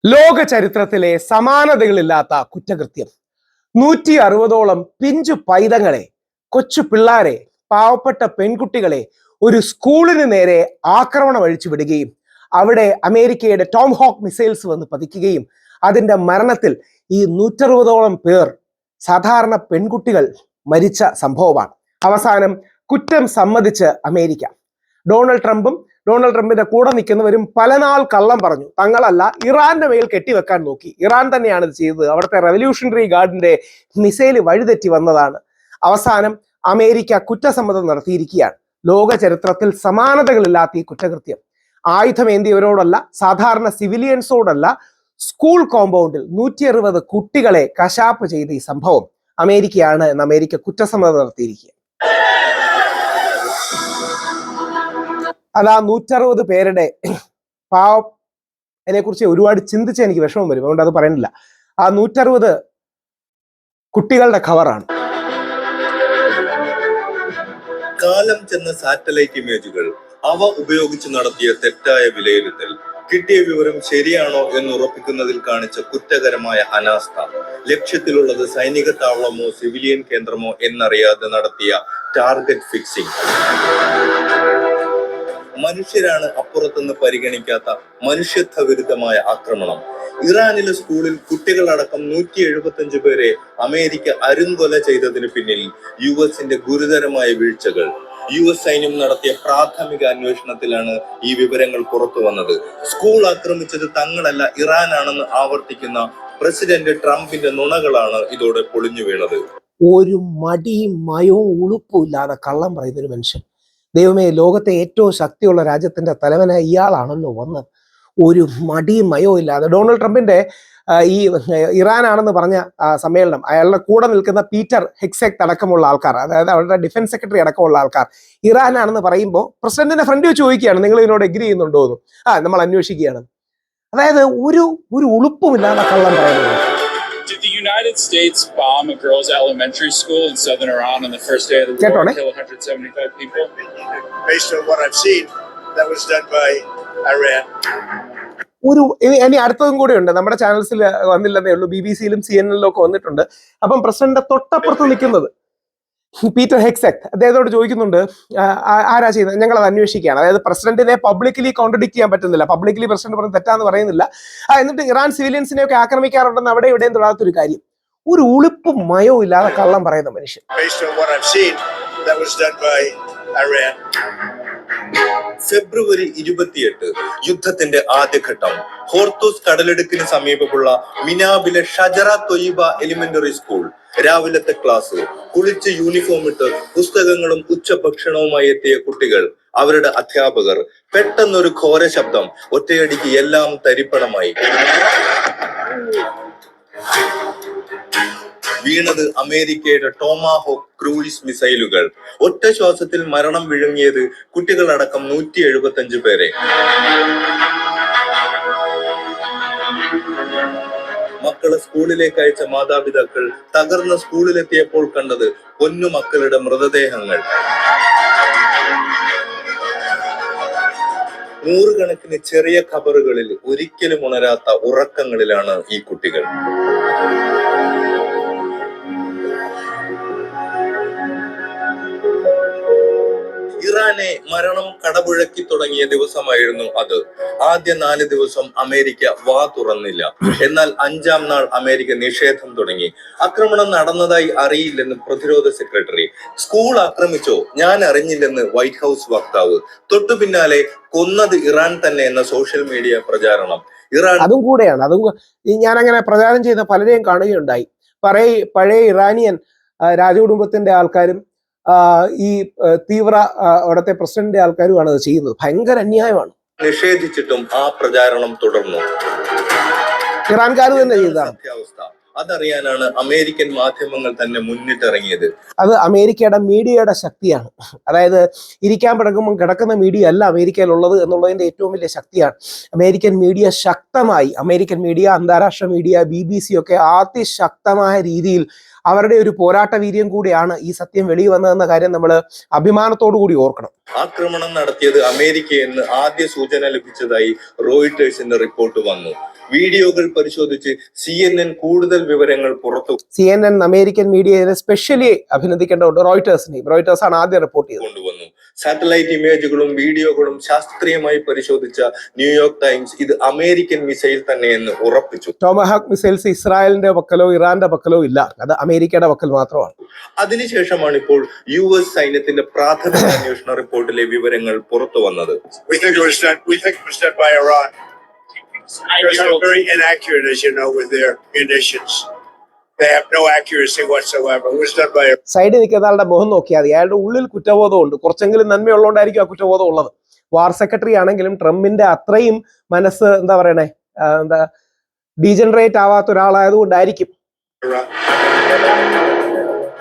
ലോക ചരിത്രത്തിലെ സമാനതകളില്ലാത്ത കുറ്റകൃത്യം 160ഓളം പിഞ്ചു പൈതങ്ങളെ, കൊച്ചു പിള്ളാരെ, പാവപ്പെട്ട പെൺകുട്ടികളെ ഒരു സ്കൂളിന് നേരെ ആക്രമണം അഴിച്ചു വിടുകയും അവിടെ അമേരിക്കയുടെ ടോം ഹോക്ക് മിസൈൽസ് വന്ന് പതിക്കുകയും അതിന്റെ മരണത്തിൽ ഈ 160ഓളം പേർ സാധാരണ പെൺകുട്ടികൾ മരിച്ച സംഭവമാണ്. അവസാനം കുറ്റം സമ്മതിച്ച് അമേരിക്ക. ഡൊണാൾഡ് ട്രംപിന്റെ കൂടെ നിൽക്കുന്നവരും പല നാൾ കള്ളം പറഞ്ഞു. തങ്ങളല്ല, ഇറാന്റെ മേൽ കെട്ടിവെക്കാൻ നോക്കി. ഇറാൻ തന്നെയാണ് ഇത് ചെയ്തത്. അവിടുത്തെ റവല്യൂഷണറി ഗാർഡിന്റെ മിസൈല് വഴിതെറ്റി വന്നതാണ്. അവസാനം അമേരിക്ക കുറ്റസമ്മതം നടത്തിയിരിക്കുകയാണ്. ലോക ചരിത്രത്തിൽ സമാനതകളില്ലാത്ത ഈ കുറ്റകൃത്യം ആയുധമേന്തിയവരോടല്ല, സാധാരണ സിവിലിയൻസോടല്ല, സ്കൂൾ കോമ്പൗണ്ടിൽ 160 കുട്ടികളെ കശാപ്പ് ചെയ്ത ഈ സംഭവം അമേരിക്കയാണ് എന്ന് അമേരിക്ക കുറ്റസമ്മതം നടത്തിയിരിക്കുക. അത് ആ 160 പേരുടെ അതിനെക്കുറിച്ച് ഒരുപാട് ചിന്തിച്ച് എനിക്ക് വിഷമം വരും. അതുകൊണ്ട് അത് പറയുന്നില്ല. ആ 160 കുട്ടികളുടെ ഖബറാണ്. കാലം ചെന്ന സാറ്റലൈറ്റ് ഇമേജുകൾ, അവ ഉപയോഗിച്ച് നടത്തിയ തെറ്റായ വിലയിരുത്തൽ, കിട്ടിയ വിവരം ശരിയാണോ എന്ന് ഉറപ്പിക്കുന്നതിൽ കാണിച്ച കുറ്റകരമായ അനാസ്ഥ, ലക്ഷ്യത്തിലുള്ളത് സൈനിക താവളമോ സിവിലിയൻ കേന്ദ്രമോ എന്നറിയാതെ നടത്തിയ ടാർഗറ്റ് ഫിക്സിംഗ്, മനുഷ്യരാണ് അപ്പുറത്തുനിന്ന് പരിഗണിക്കാത്ത മനുഷ്യത്വ വിരുദ്ധമായ ആക്രമണം. ഇറാനിലെ സ്കൂളിൽ കുട്ടികളടക്കം 175 പേരെ അമേരിക്ക അരുംകൊല ചെയ്തതിന് പിന്നിൽ യുഎസിന്റെ ഗുരുതരമായ വീഴ്ചകൾ. യുഎസ് സൈന്യം നടത്തിയ പ്രാഥമിക അന്വേഷണത്തിലാണ് ഈ വിവരങ്ങൾ പുറത്തു വന്നത്. സ്കൂൾ ആക്രമിച്ചത് തങ്ങളല്ല, ഇറാനാണെന്ന് ആവർത്തിക്കുന്ന പ്രസിഡന്റ് ട്രംപിന്റെ നുണകളാണ് ഇതോടെ പൊളിഞ്ഞു വീണത്. ഒരു മടിയും മയവും ഉളുപ്പും ഇല്ലാതെ കള്ളം പറയുന്നൊരു മനുഷ്യൻ. ദൈവമേ, ലോകത്തെ ഏറ്റവും ശക്തിയുള്ള രാജ്യത്തിന്റെ തലവനായി ഇയാളാണല്ലോ വന്ന് ഒരു മടിയും മയവും ഇല്ലാതെ. ഡൊണാൾഡ് ട്രംപിന്റെ ഈ ഇറാനാണെന്ന് പറഞ്ഞ സമ്മേളനം, അയാളുടെ കൂടെ നിൽക്കുന്ന പീറ്റർ ഹെക്സെറ്റ് അടക്കമുള്ള ആൾക്കാർ, അതായത് അവരുടെ ഡിഫൻസ് സെക്രട്ടറി അടക്കമുള്ള ആൾക്കാർ ഇറാനാണെന്ന് പറയുമ്പോൾ പ്രസിഡന്റിന്റെ ഫ്രണ്ട് വെച്ച് ചോദിക്കുകയാണ്, നിങ്ങൾ ഇതിനോട് എഗ്രി ചെയ്യുന്നുണ്ടോ എന്ന്. നമ്മൾ അന്വേഷിക്കുകയാണ്. അതായത് ഒരു ഉളുപ്പുമില്ലാതെ കള്ളം പറയുന്നത്. Did the United States bomb a girls' elementary school in southern Iran on the first day of the war and kill 175 people? Based on what I've seen, that was done by Iran. ഇനി അടുത്തതും കൂടെ ഉണ്ട്. നമ്മുടെ ചാനൽസിൽ വന്നില്ലെന്നേ ഉള്ളൂ, BBC-യിലും CNN-ലും ഒക്കെ വന്നിട്ടുണ്ട്. അപ്പം പ്രസിഡന്റിന്റെ തൊട്ടപ്പുറത്ത് നിൽക്കുന്നത് പീറ്റർ ഹെക്സെറ്റ് അദ്ദേഹത്തോട് ചോദിക്കുന്നുണ്ട്, ആരാ ചെയ്യുന്നത്, ഞങ്ങൾ അത് അന്വേഷിക്കുകയാണ്. അതായത് പ്രസിഡന്റിനെ പബ്ലിക്കലി കോൺട്രഡിക്ട് ചെയ്യാൻ പറ്റുന്നില്ല, പബ്ലിക്കലി പ്രസിഡന്റ് പറഞ്ഞ് തെറ്റാന്ന് പറയുന്നില്ല. എന്നിട്ട് ഇറാൻ സിവിലിയൻസിനെ ഒക്കെ ആക്രമിക്കാറുണ്ടെന്ന് അവിടെ ഇവിടെയും തൊടാത്തൊരു കാര്യം. ഒരു ഉളുപ്പും മയവും ഇല്ലാതെ കള്ളം പറയുന്ന മനുഷ്യൻ. ഫെബ്രുവരി 28 യുദ്ധത്തിന്റെ ആദ്യഘട്ടം. ഹോർത്തൂസ് കടലിടുക്കിന് സമീപമുള്ള മിനാബിലെ ഷജറ തൊയ്ബ എലിമെന്ററി സ്കൂൾ. രാവിലത്തെ ക്ലാസ്, കുളിച്ച് യൂണിഫോം ഇട്ട് പുസ്തകങ്ങളും ഉച്ചഭക്ഷണവുമായി എത്തിയ കുട്ടികൾ, അവരുടെ അധ്യാപകർ. പെട്ടെന്നൊരു ഘോര ശബ്ദം, ഒറ്റയടിക്ക് എല്ലാം തരിപ്പണമായി. വീണത് അമേരിക്കയുടെ ടോമാഹോക്ക് ക്രൂയിസ് മിസൈലുകൾ. ഒറ്റ ശ്വാസത്തിൽ മരണം വിഴുങ്ങിയത് കുട്ടികളടക്കം 175 പേരെ. മക്കളെ സ്കൂളിലേക്ക് അയച്ച മാതാപിതാക്കൾ തകർന്ന സ്കൂളിലെത്തിയപ്പോൾ കണ്ടത് പൊന്നുമക്കളുടെ മൃതദേഹങ്ങൾ. 100 കണക്കിന് ചെറിയ ഖബറുകളിൽ ഒരിക്കലും ഉണരാത്ത ഉറക്കങ്ങളിലാണ് ഈ കുട്ടികൾ. ഇറാനെ മരണം കടപുഴക്കി തുടങ്ങിയ ദിവസമായിരുന്നു അത്. ആദ്യ 4 ദിവസം അമേരിക്ക വാ തുറന്നില്ല. എന്നാൽ 5-ാം നാൾ അമേരിക്ക നിഷേധം തുടങ്ങി. ആക്രമണം നടന്നതായി അറിയില്ലെന്ന് പ്രതിരോധ സെക്രട്ടറി. സ്കൂൾ ആക്രമിച്ചോ, ഞാൻ അറിഞ്ഞില്ലെന്ന് വൈറ്റ് ഹൗസ് വക്താവ്. തൊട്ടു പിന്നാലെ കൊന്നത് ഇറാൻ തന്നെ എന്ന സോഷ്യൽ മീഡിയ പ്രചാരണം. അതും കൂടെയാണ്. ഞാൻ അങ്ങനെ പ്രചാരണം ചെയ്ത പലരെയും കാണുകയുണ്ടായി. പഴയ ഇറാനിയൻ രാജകുടുംബത്തിന്റെ ആൾക്കാരും ഈ തീവ്ര അവിടുത്തെ പ്രസിഡന്റിന്റെ ആൾക്കാരുമാണ് അത് ചെയ്യുന്നത്. ഭയങ്കര അന്യായമാണ്. നിഷേധിച്ചിട്ടും ആ പ്രചാരണം തുടർന്നു. ഇറാൻകാർ തന്നെ ചെയ്തതാണ്. അതറിയാനാണ് അമേരിക്കൻ മാധ്യമങ്ങൾ തന്നെ മുന്നിട്ടിറങ്ങിയത്. അത് അമേരിക്കയുടെ മീഡിയയുടെ ശക്തിയാണ്. അതായത് ഇരിക്കാൻ കിടക്കുമ്പോൾ കിടക്കുന്ന മീഡിയ അല്ല അമേരിക്കയിലുള്ളത് എന്നുള്ളതിന്റെ ഏറ്റവും വലിയ ശക്തിയാണ്. അമേരിക്കൻ മീഡിയ ശക്തമായി, അമേരിക്കൻ മീഡിയ, അന്താരാഷ്ട്ര മീഡിയ, BBC ഒക്കെ അതിശക്തമായ രീതിയിൽ അവരുടെ ഒരു പോരാട്ട വീര്യം കൂടിയാണ് ഈ സത്യം വെളിയിൽ വന്നതെന്ന കാര്യം നമ്മൾ അഭിമാനത്തോടു കൂടി ഓർക്കണം. ആക്രമണം നടത്തിയത് അമേരിക്കയെന്ന് ആദ്യ സൂചന ലഭിച്ചതായി റോയിട്ടേഴ്സിന്റെ റിപ്പോർട്ട് വന്നു. വീഡിയോകൾ പരിശോധിച്ച് CNN കൂടുതൽ വിവരങ്ങൾ പുറത്തു CNN അമേരിക്കൻ മീഡിയയെ സ്പെഷ്യലി അഭിനന്ദിക്കേണ്ടതുണ്ട്. റോയിട്ടേഴ്സ് ആണ് ആദ്യം റിപ്പോർട്ട് ചെയ്തത്. കൊണ്ടുവന്നു. സാറ്റലൈറ്റ് ഇമേജുകളും വീഡിയോകളും ശാസ്ത്രീയമായി പരിശോധിച്ച ന്യൂയോർക്ക് ടൈംസ് ഇത് അമേരിക്കൻ മിസൈൽ തന്നെയെന്ന് ഉറപ്പിച്ചു. ടോമഹാക്ക് മിസൈൽസ് ഇസ്രായേലിന്റെ പക്കലോ ഇറാന്റെ പക്കലോ ഇല്ല, അത് അമേരിക്കയുടെ പക്കൽ മാത്രമാണ്. അതിനുശേഷമാണ് ഇപ്പോൾ US സൈന്യത്തിന്റെ പ്രാഥമിക അന്വേഷണ റിപ്പോർട്ടിലെ വിവരങ്ങൾ പുറത്തു വന്നത്. We think it was done by Iran. They're very inaccurate, as you know, with their munitions. They have no accuracy whatsoever. It was done by Iran. സൈഡിൽ നിൽക്കുന്ന ആളുടെ മുഖം നോക്കിയാൽ മതി, അയാളുടെ ഉള്ളിൽ കുറ്റബോധമുണ്ട്. കുറച്ചെങ്കിലും നന്മയുള്ളതുകൊണ്ടായിരിക്കും ആ കുറ്റബോധം ഉള്ളത്. വാർ സെക്രട്ടറി ആണെങ്കിലും ട്രംപിന്റെ അത്രയും മനസ്സ് ഡീജനറേറ്റ് ആവാത്ത ഒരാളായതുകൊണ്ടായിരിക്കും.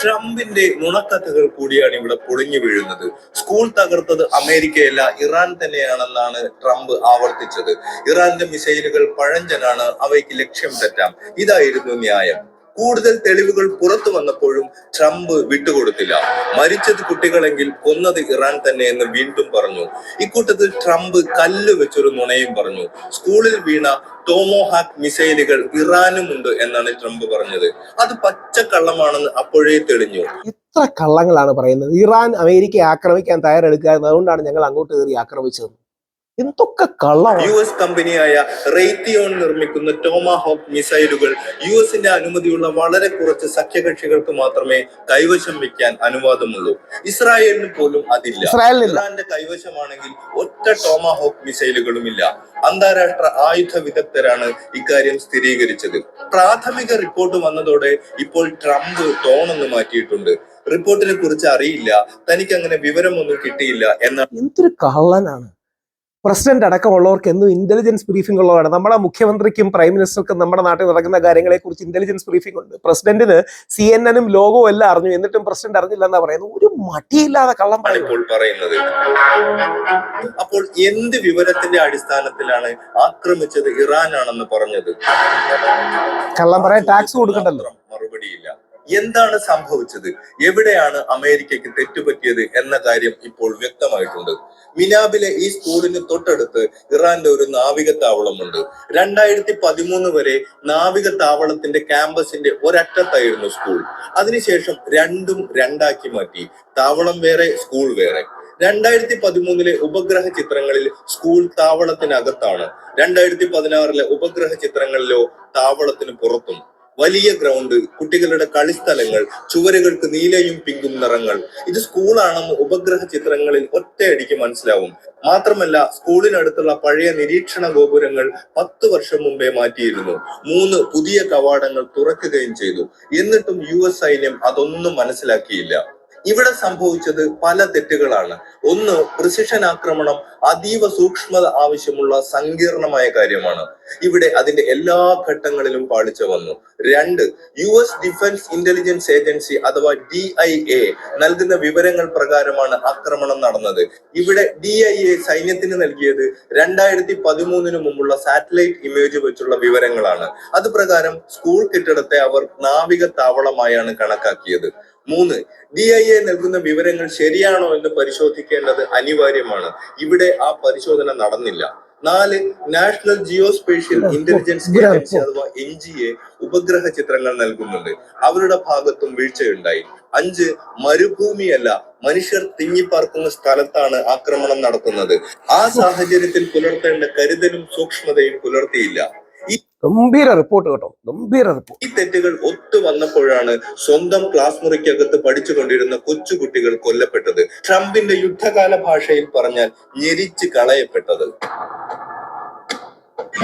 ട്രംപിന്റെ നുണക്കഥകൾ കൂടിയാണ് ഇവിടെ പൊളിഞ്ഞു വീഴുന്നത്. സ്കൂൾ തകർത്തത് അമേരിക്കയല്ല, ഇറാൻ തന്നെയാണെന്നാണ് ട്രംപ് ആവർത്തിച്ചത്. ഇറാന്റെ മിസൈലുകൾ പഴഞ്ചനാണ്, അവയ്ക്ക് ലക്ഷ്യം തെറ്റാം, ഇതായിരുന്നു ന്യായം. കൂടുതൽ തെളിവുകൾ പുറത്തു വന്നപ്പോഴും ട്രംപ് വിട്ടുകൊടുത്തില്ല. മരിച്ചത് കുട്ടികളെങ്കിൽ കൊന്നത് ഇറാൻ തന്നെയെന്ന് വീണ്ടും പറഞ്ഞു. ഇക്കൂട്ടത്തിൽ ട്രംപ് കല്ല് വെച്ചൊരു നുണയും പറഞ്ഞു. സ്കൂളിൽ വീണ ടോമോഹാക്ക് മിസൈലുകൾ ഇറാനുമുണ്ട് എന്നാണ് ട്രംപ് പറഞ്ഞത്. അത് പച്ചക്കള്ളമാണെന്ന് അപ്പോഴേ തെളിഞ്ഞു. എത്ര കള്ളങ്ങളാണ് പറയുന്നത്. ഇറാൻ അമേരിക്കയെ ആക്രമിക്കാൻ തയ്യാറെടുക്കുക, അതുകൊണ്ടാണ് ഞങ്ങൾ അങ്ങോട്ട് കയറി ആക്രമിച്ചത്. എന്തൊക്കെ കള്ളമാണ്. US കമ്പനിയായ റെയ്ത്തിയോൺ നിർമ്മിക്കുന്ന ടോമാഹോക്ക് മിസൈലുകൾ US-ന്റെ അനുമതിയുള്ള വളരെ കുറച്ച് സഖ്യകക്ഷികൾക്ക് മാത്രമേ കൈവശം വെക്കാൻ അനുവാദമുള്ളൂ. ഇസ്രായേലിന് പോലും അതില്ല. ഇറാന്റെ കൈവശമാണെങ്കിൽ ഒറ്റ ടോമാഹോക്ക് മിസൈലുകളുമില്ല. അന്താരാഷ്ട്ര ആയുധ വിദഗ്ധരാണ് ഇക്കാര്യം സ്ഥിരീകരിച്ചത്. പ്രാഥമിക റിപ്പോർട്ട് വന്നതോടെ ഇപ്പോൾ ട്രംപ് ടോണൊന്ന് മാറ്റിയിട്ടുണ്ട്. റിപ്പോർട്ടിനെ കുറിച്ച് അറിയില്ല, തനിക്ക് അങ്ങനെ വിവരമൊന്നും കിട്ടിയില്ല എന്നാണ്. എന്തൊരു കള്ളനാണ്. പ്രസിഡന്റ് അടക്കമുള്ളവർക്ക് എന്നും ഇന്റലിജൻസ് ബ്രീഫിംഗ് ഉള്ളതാണ്. നമ്മുടെ മുഖ്യമന്ത്രിക്കും പ്രൈം മിനിസ്റ്റർക്കും നമ്മുടെ നാട്ടിൽ നടക്കുന്ന കാര്യങ്ങളെ കുറിച്ച് ഇന്റലിജൻസ് ബ്രീഫിംഗ് ഉണ്ട്. പ്രസിഡന്റിന് CNN ലോഗോ എല്ലാം അറിഞ്ഞു, എന്നിട്ടും പ്രസിഡന്റ് അറിഞ്ഞില്ല എന്നാ പറയുന്നത്. ഒരു മടിയില്ലാതെ കള്ളം പറയുന്നത്. അപ്പോൾ എന്ത് വിവരത്തിന്റെ അടിസ്ഥാനത്തിലാണ് ആക്രമിച്ചത് ഇറാനാണെന്ന് പറഞ്ഞത്? കള്ളം പറയാൻ ടാക്സ് കൊടുക്കണ്ടല്ലോ. മറുപടിയില്ല. എന്താണ് സംഭവിച്ചത്? എവിടെയാണ് അമേരിക്കയ്ക്ക് തെറ്റുപറ്റിയത് എന്ന കാര്യം ഇപ്പോൾ വ്യക്തമായിട്ടുണ്ട്. മിനാബിലെ ഈ സ്കൂളിന് തൊട്ടടുത്ത് ഇറാന്റെ ഒരു നാവിക താവളമുണ്ട്. 2013 വരെ നാവിക താവളത്തിന്റെ ക്യാമ്പസിന്റെ ഒരറ്റത്തായിരുന്നു സ്കൂൾ. അതിനുശേഷം രണ്ടും രണ്ടാക്കി മാറ്റി. താവളം വേറെ, സ്കൂൾ വേറെ. 2013 ഉപഗ്രഹ ചിത്രങ്ങളിൽ സ്കൂൾ താവളത്തിനകത്താണ്. 2016 ഉപഗ്രഹ ചിത്രങ്ങളിലോ താവളത്തിന് പുറത്തും. വലിയ ഗ്രൗണ്ട്, കുട്ടികളുടെ കളിസ്ഥലങ്ങൾ, ചുവരുകൾക്ക് നീലയും പിങ്കും നിറങ്ങൾ. ഇത് സ്കൂളാണെന്ന് ഉപഗ്രഹ ചിത്രങ്ങളിൽ ഒറ്റയടിക്ക് മനസ്സിലാവും. മാത്രമല്ല, സ്കൂളിനടുത്തുള്ള പഴയ നിരീക്ഷണ ഗോപുരങ്ങൾ 10 വർഷം മുമ്പേ മാറ്റിയിരുന്നു. 3 പുതിയ കവാടങ്ങൾ തുറക്കുകയും ചെയ്തു. എന്നിട്ടും US സൈന്യം അതൊന്നും മനസ്സിലാക്കിയില്ല. ഇവിടെ സംഭവിച്ചത് പല തെറ്റുകളാണ്. ഒന്ന്, പ്രിസിഷൻ ആക്രമണം അതീവ സൂക്ഷ്മത ആവശ്യമുള്ള സങ്കീർണമായ കാര്യമാണ്. ഇവിടെ അതിന്റെ എല്ലാ ഘട്ടങ്ങളിലും പാളിച്ച വന്നു. 2, US ഡിഫൻസ് ഇന്റലിജൻസ് ഏജൻസി അഥവാ DIA നൽകുന്ന വിവരങ്ങൾ പ്രകാരമാണ് ആക്രമണം നടന്നത്. ഇവിടെ DIA സൈന്യത്തിന് നൽകിയത് 2013 മുമ്പുള്ള സാറ്റലൈറ്റ് ഇമേജ് വെച്ചുള്ള വിവരങ്ങളാണ്. അത് പ്രകാരം സ്കൂൾ കെട്ടിടത്തെ അവർ നാവിക താവളമായാണ് കണക്കാക്കിയത്. 3, DIA നൽകുന്ന വിവരങ്ങൾ ശരിയാണോ എന്ന് പരിശോധിക്കേണ്ടത് അനിവാര്യമാണ്. ഇവിടെ ആ പരിശോധന നടന്നില്ല. 4, നാഷണൽ ജിയോസ്പേഷ്യൽ ഇന്റലിജൻസ് ഏജൻസി അഥവാ NGA ഉപഗ്രഹ ചിത്രങ്ങൾ നൽകുന്നുണ്ട്. അവരുടെ ഭാഗത്തും വീഴ്ചയുണ്ടായി. 5, മരുഭൂമിയല്ല, മനുഷ്യർ തിങ്ങിപ്പാർക്കുന്ന സ്ഥലത്താണ് ആക്രമണം നടത്തുന്നത്. ആ സാഹചര്യത്തിൽ പുലർത്തേണ്ട കരുതലും സൂക്ഷ്മതയും പുലർത്തിയില്ല. ഗംഭീര റിപ്പോർട്ട് കേട്ടോ, ഗംഭീര റിപ്പോർട്ട്. ഈ തെറ്റുകൾ ഒത്തു വന്നപ്പോഴാണ് സ്വന്തം ക്ലാസ് മുറിക്കകത്ത് പഠിച്ചുകൊണ്ടിരുന്ന കൊച്ചുകുട്ടികൾ കൊല്ലപ്പെട്ടത്. ട്രംപിന്റെ യുദ്ധകാല ഭാഷയിൽ പറഞ്ഞാൽ ഞെരിച്ച് കളയപ്പെട്ടത്.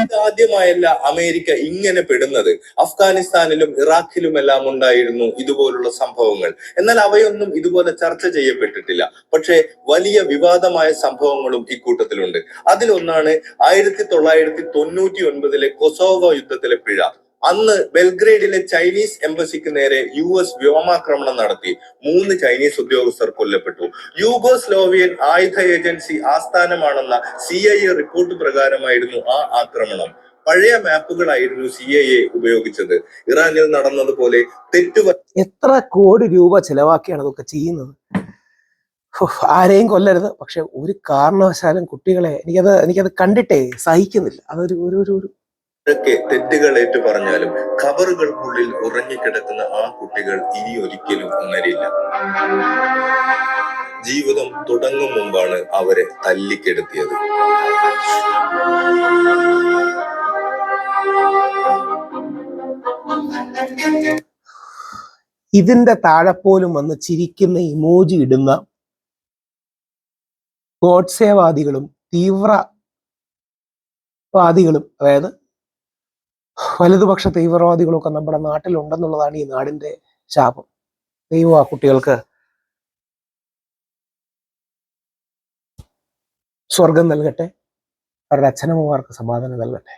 ഇതാദ്യമായല്ല അമേരിക്ക ഇങ്ങനെ പെടുന്നത്. അഫ്ഗാനിസ്ഥാനിലും ഇറാഖിലുമെല്ലാം ഉണ്ടായിരുന്നു ഇതുപോലുള്ള സംഭവങ്ങൾ. എന്നാൽ അവയൊന്നും ഇതുപോലെ ചർച്ച ചെയ്യപ്പെട്ടിട്ടില്ല. പക്ഷേ വലിയ വിവാദമായ സംഭവങ്ങളും ഇക്കൂട്ടത്തിലുണ്ട്. അതിലൊന്നാണ് 1999 കൊസോവോ യുദ്ധത്തിലെ പിഴ. അന്ന് ബെൽഗ്രേഡിലെ ചൈനീസ് എംബസിക്ക് നേരെ US വ്യോമാക്രമണം നടത്തി. 3 ചൈനീസ് ഉദ്യോഗസ്ഥർ കൊല്ലപ്പെട്ടു. യൂഗോസ്ലോവിയൻ ആയുധ ഏജൻസി ആസ്ഥാനമാണെന്ന CIA റിപ്പോർട്ട് പ്രകാരമായിരുന്നു ആ ആക്രമണം. പഴയ മാപ്പുകളായിരുന്നു CIA ഉപയോഗിച്ചത്. ഇറാനിൽ നടന്നതുപോലെ എത്ര കോടി രൂപ ചെലവാക്കിയാണ് അതൊക്കെ ചെയ്യുന്നത്. ആരെയും കൊല്ലരുത്, പക്ഷെ ഒരു കാരണവശാലും കുട്ടികളെ എനിക്കത് കണ്ടിട്ടേ സഹിക്കുന്നില്ല. അതൊരു ഒക്കെ തെറ്റുകൾ ഏറ്റു പറഞ്ഞാലും ഖബറുകൾക്കുള്ളിൽ ഉറങ്ങിക്കിടക്കുന്ന ആ കുട്ടികൾ ഇനി ഒരിക്കലും ഉണരില്ല. ജീവിതം തുടങ്ങും മുമ്പാണ് അവരെ തല്ലിക്കെടുത്തിയത്. ഇതിന്റെ താഴെ പോലും വന്ന് ചിരിക്കുന്ന ഇമോജി ഇടുന്ന ഗോഡ്സേവാദികളും തീവ്രവാദികളും, അതായത് വലതുപക്ഷ തീവ്രവാദികളും ഒക്കെ നമ്മുടെ നാട്ടിലുണ്ടെന്നുള്ളതാണ് ഈ നാടിന്റെ ശാപം. ദൈവം ആ കുട്ടികൾക്ക് സ്വർഗം നൽകട്ടെ, അവരുടെ അച്ഛനമ്മമാർക്ക് സമാധാനം നൽകട്ടെ.